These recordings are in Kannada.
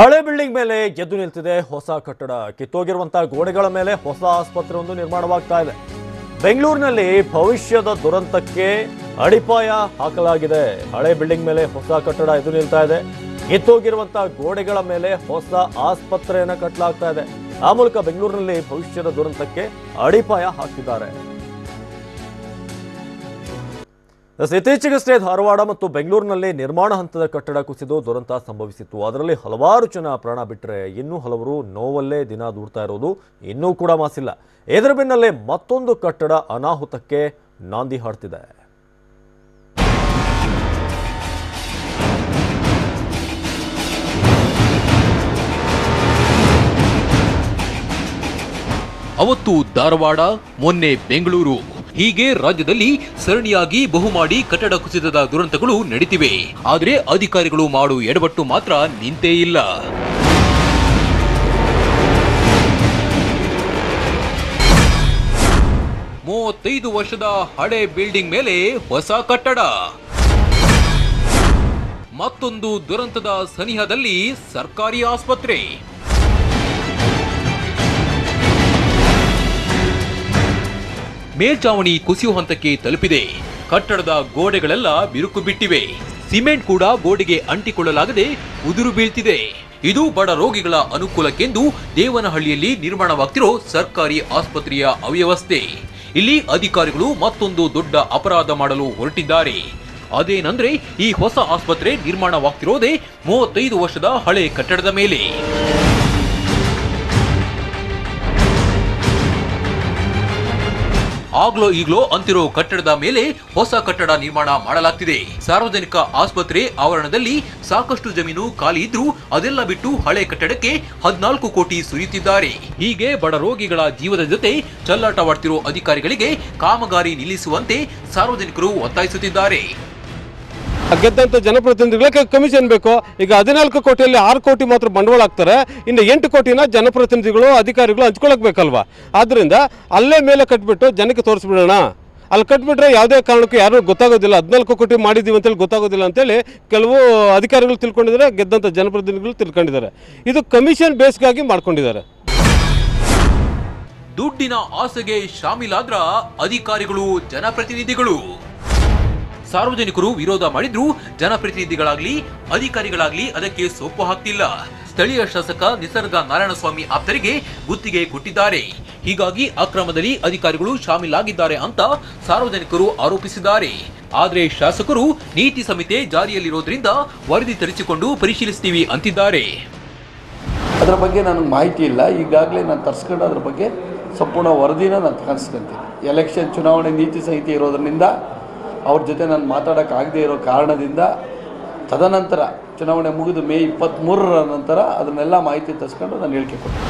ಹಳೆ ಬಿಲ್ಡಿಂಗ್ ಮೇಲೆ ಎದ್ದು ನಿಲ್ತಿದೆ ಹೊಸ ಕಟ್ಟಡ. ಕಿತ್ತೋಗಿರುವಂತಹ ಗೋಡೆಗಳ ಮೇಲೆ ಹೊಸ ಆಸ್ಪತ್ರೆಯೊಂದು ನಿರ್ಮಾಣವಾಗ್ತಾ ಇದೆ. ಬೆಂಗಳೂರಿನಲ್ಲಿ ಭವಿಷ್ಯದ ದುರಂತಕ್ಕೆ ಅಡಿಪಾಯ ಹಾಕಲಾಗಿದೆ. ಹಳೆ ಬಿಲ್ಡಿಂಗ್ ಮೇಲೆ ಹೊಸ ಕಟ್ಟಡ ಎದ್ದು ನಿಲ್ತಾ ಇದೆ. ಕಿತ್ತೋಗಿರುವಂತಹ ಗೋಡೆಗಳ ಮೇಲೆ ಹೊಸ ಆಸ್ಪತ್ರೆಯನ್ನು ಕಟ್ಟಲಾಗ್ತಾ ಇದೆ. ಆ ಮೂಲಕ ಬೆಂಗಳೂರಿನಲ್ಲಿ ಭವಿಷ್ಯದ ದುರಂತಕ್ಕೆ ಅಡಿಪಾಯ ಹಾಕಿದ್ದಾರೆ. ಇತ್ತೀಚೆಗಷ್ಟೇ ಧಾರವಾಡ ಮತ್ತು ಬೆಂಗಳೂರಿನಲ್ಲಿ ನಿರ್ಮಾಣ ಹಂತದ ಕಟ್ಟಡ ಕುಸಿದು ದುರಂತ ಸಂಭವಿಸಿತ್ತು. ಅದರಲ್ಲಿ ಹಲವಾರು ಜನ ಪ್ರಾಣ ಬಿಟ್ಟರೆ ಇನ್ನೂ ಹಲವರು ನೋವಲ್ಲೇ ದಿನ ದೂಡ್ತಾ ಇರೋದು ಇನ್ನೂ ಕೂಡ ಮಾಸಿಲ್ಲ. ಇದರ ಬೆನ್ನಲ್ಲೇ ಮತ್ತೊಂದು ಕಟ್ಟಡ ಅನಾಹುತಕ್ಕೆ ನಾಂದಿ ಹಾಡ್ತಿದೆ. ಅವತ್ತು ಧಾರವಾಡ, ಮೊನ್ನೆ ಬೆಂಗಳೂರು, ಹೀಗೆ ರಾಜ್ಯದಲ್ಲಿ ಸರಣಿಯಾಗಿ ಬಹುಮಾಡಿ ಕಟ್ಟಡ ಕುಸಿತದ ದುರಂತಗಳು ನಡೀತಿವೆ. ಆದರೆ ಅಧಿಕಾರಿಗಳು ಮಾಡು ಎಡವಟ್ಟು ಮಾತ್ರ ನಿಂತೇ ಇಲ್ಲ. ಮೂವತ್ತೈದು ವರ್ಷದ ಹಳೆ ಬಿಲ್ಡಿಂಗ್ ಮೇಲೆ ಹೊಸ ಕಟ್ಟಡ. ಮತ್ತೊಂದು ದುರಂತದ ಸನಿಹದಲ್ಲಿ ಸರ್ಕಾರಿ ಆಸ್ಪತ್ರೆ. ಮೇಲ್ಚಾವಣಿ ಕುಸಿಯುವ ಹಂತಕ್ಕೆ ತಲುಪಿದೆ. ಕಟ್ಟಡದ ಗೋಡೆಗಳೆಲ್ಲ ಬಿರುಕು ಬಿಟ್ಟಿವೆ. ಸಿಮೆಂಟ್ ಕೂಡ ಗೋಡೆಗೆ ಅಂಟಿಕೊಳ್ಳಲಾಗದೆ ಉದುರು ಬೀಳ್ತಿದೆ. ಇದು ಬಡ ರೋಗಿಗಳ ಅನುಕೂಲಕ್ಕೆಂದು ದೇವನಹಳ್ಳಿಯಲ್ಲಿ ನಿರ್ಮಾಣವಾಗ್ತಿರೋ ಸರ್ಕಾರಿ ಆಸ್ಪತ್ರೆಯ ಅವ್ಯವಸ್ಥೆ. ಇಲ್ಲಿ ಅಧಿಕಾರಿಗಳು ಮತ್ತೊಂದು ದೊಡ್ಡ ಅಪರಾಧ ಮಾಡಲು ಹೊರಟಿದ್ದಾರೆ. ಅದೇನಂದ್ರೆ ಈ ಹೊಸ ಆಸ್ಪತ್ರೆ ನಿರ್ಮಾಣವಾಗ್ತಿರೋದೇ 35 ವರ್ಷದ ಹಳೆ ಕಟ್ಟಡದ ಮೇಲೆ. ಆಗ್ಲೋ ಈಗ್ಲೋ ಅಂತಿರೋ ಕಟ್ಟಡದ ಮೇಲೆ ಹೊಸ ಕಟ್ಟಡ ನಿರ್ಮಾಣ ಮಾಡಲಾಗ್ತಿದೆ. ಸಾರ್ವಜನಿಕ ಆಸ್ಪತ್ರೆ ಆವರಣದಲ್ಲಿ ಸಾಕಷ್ಟು ಜಮೀನು ಖಾಲಿ ಇದ್ರೂ ಅದೆಲ್ಲ ಬಿಟ್ಟು ಹಳೆ ಕಟ್ಟಡಕ್ಕೆ 14 ಕೋಟಿ ಸುರಿಯುತ್ತಿದ್ದಾರೆ. ಹೀಗೆ ಬಡ ರೋಗಿಗಳ ಜೀವದ ಜೊತೆ ಚೆಲ್ಲಾಟವಾಡ್ತಿರೋ ಅಧಿಕಾರಿಗಳಿಗೆ ಕಾಮಗಾರಿ ನಿಲ್ಲಿಸುವಂತೆ ಸಾರ್ವಜನಿಕರು ಒತ್ತಾಯಿಸುತ್ತಿದ್ದಾರೆ. ಗೆದ್ದಂತ ಜನಪ್ರತಿನಿಧಿಗಳಿಗೆ ಕಮಿಷನ್ ಬೇಕು. ಈಗ 14 ಕೋಟಿಯಲ್ಲಿ 6 ಕೋಟಿ ಮಾತ್ರ ಬಂಡವಾಳ ಹಾಕ್ತಾರೆ. ಇನ್ನು 8 ಕೋಟಿನ ಜನಪ್ರತಿನಿಧಿಗಳು ಅಧಿಕಾರಿಗಳು ಹಂಚ್ಕೊಳಕ್ ಬೇಕಲ್ವಾ? ಆದ್ರಿಂದ ಅಲ್ಲೇ ಮೇಲೆ ಕಟ್ಬಿಟ್ಟು ಜನಕ್ಕೆ ತೋರಿಸ್ಬಿಡೋಣ. ಅಲ್ಲಿ ಕಟ್ಬಿಟ್ರೆ ಯಾವುದೇ ಕಾರಣಕ್ಕೂ ಯಾರು ಗೊತ್ತಾಗೋದಿಲ್ಲ. 14 ಕೋಟಿ ಮಾಡಿದ್ದೀವಿ ಅಂತೇಳಿ ಗೊತ್ತಾಗೋದಿಲ್ಲ ಅಂತೇಳಿ ಕೆಲವು ಅಧಿಕಾರಿಗಳು ತಿಳ್ಕೊಂಡಿದ್ದಾರೆ, ಗೆದ್ದಂತ ಜನಪ್ರತಿನಿಧಿಗಳು ತಿಳ್ಕೊಂಡಿದ್ದಾರೆ. ಇದು ಕಮಿಷನ್ ಬೇಸ್ಗಾಗಿ ಮಾಡ್ಕೊಂಡಿದ್ದಾರೆ. ದುಡ್ಡಿನ ಆಸೆಗೆ ಶಾಮೀಲಾದ್ರ ಅಧಿಕಾರಿಗಳು, ಜನಪ್ರತಿನಿಧಿಗಳು. ಸಾರ್ವಜನಿಕರು ವಿರೋಧ ಮಾಡಿದ್ರು ಜನಪ್ರತಿನಿಧಿಗಳಾಗ್ಲಿ ಅಧಿಕಾರಿಗಳಾಗ್ಲಿ ಅದಕ್ಕೆ ಸೊಪ್ಪು ಹಾಕ್ತಿಲ್ಲ. ಸ್ಥಳೀಯ ಶಾಸಕ ನಿಸರ್ಗ ನಾರಾಯಣಸ್ವಾಮಿ ಆಪ್ತರಿಗೆ ಗುತ್ತಿಗೆ ಕೊಟ್ಟಿದ್ದಾರೆ. ಹೀಗಾಗಿ ಅಕ್ರಮದಲ್ಲಿ ಅಧಿಕಾರಿಗಳು ಶಾಮೀಲಾಗಿದ್ದಾರೆ ಅಂತ ಸಾರ್ವಜನಿಕರು ಆರೋಪಿಸಿದ್ದಾರೆ. ಆದ್ರೆ ಶಾಸಕರು ನೀತಿ ಸಂಹಿತೆ ಜಾರಿಯಲ್ಲಿರೋದ್ರಿಂದ ವರದಿ ತರಿಸಿಕೊಂಡು ಪರಿಶೀಲಿಸ್ತೀವಿ ಅಂತಿದ್ದಾರೆ. ಅದರ ಬಗ್ಗೆ ನನಗೆ ಮಾಹಿತಿ ಇಲ್ಲ. ಈಗಾಗಲೇ ನಾನು ತರಿಸ್ಕೊಂಡು ಅದ್ರ ಬಗ್ಗೆ ಸಂಪೂರ್ಣ ವರದಿನ ನಾನು ತಗೊಂಡ್ತೀನಿ. ಎಲೆಕ್ಷನ್ ಚುನಾವಣೆ ನೀತಿ ಸಂಹಿತೆ ಇರೋದ್ರಿಂದ ಅವ್ರ ಜೊತೆ ನಾನು ಮಾತಾಡೋಕ್ಕಾಗದೇ ಇರೋ ಕಾರಣದಿಂದ ತದನಂತರ ಚುನಾವಣೆ ಮುಗಿದು ಮೇ 23ರ ನಂತರ ಅದನ್ನೆಲ್ಲ ಮಾಹಿತಿ ತರಿಸ್ಕೊಂಡು ನಾನು ಹೇಳಿಕೆ ಕೊಟ್ಟೆ.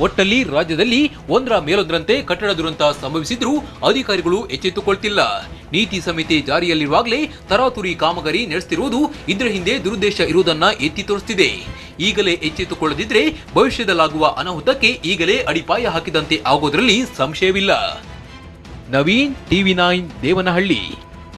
ಒಟ್ಟಲ್ಲಿ ರಾಜ್ಯದಲ್ಲಿ ಒಂದರ ಮೇಲೊಂದರಂತೆ ಕಟ್ಟಡ ದುರಂತ ಸಂಭವಿಸಿದ್ರೂ ಅಧಿಕಾರಿಗಳು ಎಚ್ಚೆತ್ತುಕೊಳ್ತಿಲ್ಲ. ನೀತಿ ಸಂಹಿತೆ ಜಾರಿಯಲ್ಲಿರುವಾಗಲೇ ತರಾತುರಿ ಕಾಮಗಾರಿ ನಡೆಸುತ್ತಿರುವುದು ಇದರ ಹಿಂದೆ ದುರುದ್ದೇಶ ಇರುವುದನ್ನ ಎತ್ತಿ ತೋರಿಸುತ್ತಿದೆ. ಈಗಲೇ ಎಚ್ಚೆತ್ತುಕೊಳ್ಳದಿದ್ರೆ ಭವಿಷ್ಯದಲ್ಲಾಗುವ ಅನಾಹುತಕ್ಕೆ ಈಗಲೇ ಅಡಿಪಾಯ ಹಾಕಿದಂತೆ ಆಗೋದ್ರಲ್ಲಿ ಸಂಶಯವಿಲ್ಲ. ನವೀನ್, TV9, ದೇವನಹಳ್ಳಿ.